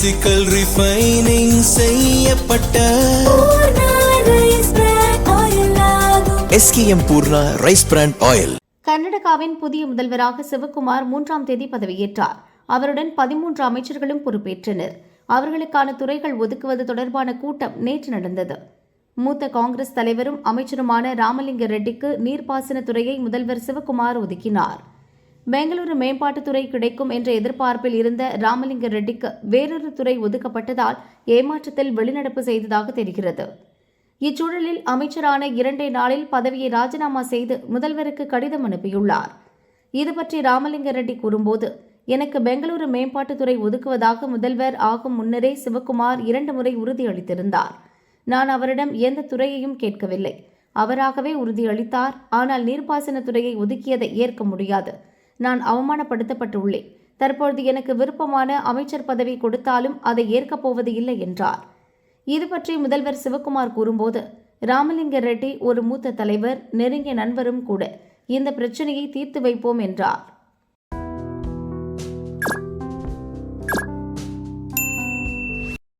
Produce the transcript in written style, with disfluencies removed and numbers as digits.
Physical refining செய்யப்பட்ட SKM Poorna rice brand oil. கர்நாடகாவின் புதிய முதல்வராக சிவக்குமார் 3ஆம் தேதி பதவியேற்றார். அவருடன் 13 அமைச்சர்களும் பொறுப்பேற்றனர். அவர்களுக்கான துறைகள் ஒதுக்குவது தொடர்பான கூட்டம் நேற்று நடந்தது. மூத்த காங்கிரஸ் தலைவரும் அமைச்சருமான ராமலிங்க ரெட்டிக்கு நீர்ப்பாசனத்துறையை முதல்வர் சிவக்குமார் ஒதுக்கினார். பெங்களூரு மேம்பாட்டுத்துறை கிடைக்கும் என்ற எதிர்பார்ப்பில் இருந்த ராமலிங்க ரெட்டிக்கு வேறொரு துறை ஒதுக்கப்பட்டதால் ஏமாற்றத்தில் வெளிநடப்பு செய்ததாக தெரிகிறது. இச்சூழலில் அமைச்சரான 2 நாளில் பதவியை ராஜினாமா செய்து முதல்வருக்கு கடிதம் அனுப்பியுள்ளார். இதுபற்றி ராமலிங்க ரெட்டி கூறும்போது, எனக்கு பெங்களூரு மேம்பாட்டுத்துறை ஒதுக்குவதாக முதல்வர் ஆகும் முன்னரே சிவக்குமார் 2 முறை உறுதியளித்திருந்தார். நான் அவரிடம் எந்த துறையையும் கேட்கவில்லை. அவராகவே உறுதியளித்தார். ஆனால் நீர்ப்பாசனத்துறையை ஒதுக்கியதை ஏற்க முடியாது. நான் அவமானப்படுத்தப்பட்டுள்ளேன். தற்பொழுது எனக்கு விருப்பமான அமைச்சர் பதவி கொடுத்தாலும் அதை ஏற்கப் போவது இல்லை என்றார். இதுபற்றி முதல்வர் சிவக்குமார் கூறும்போது, ராமலிங்க ரெட்டி ஒரு மூத்த தலைவர், நெருங்கிய நண்பரும் கூட. இந்த பிரச்சனையை தீர்த்து வைப்போம் என்றார்.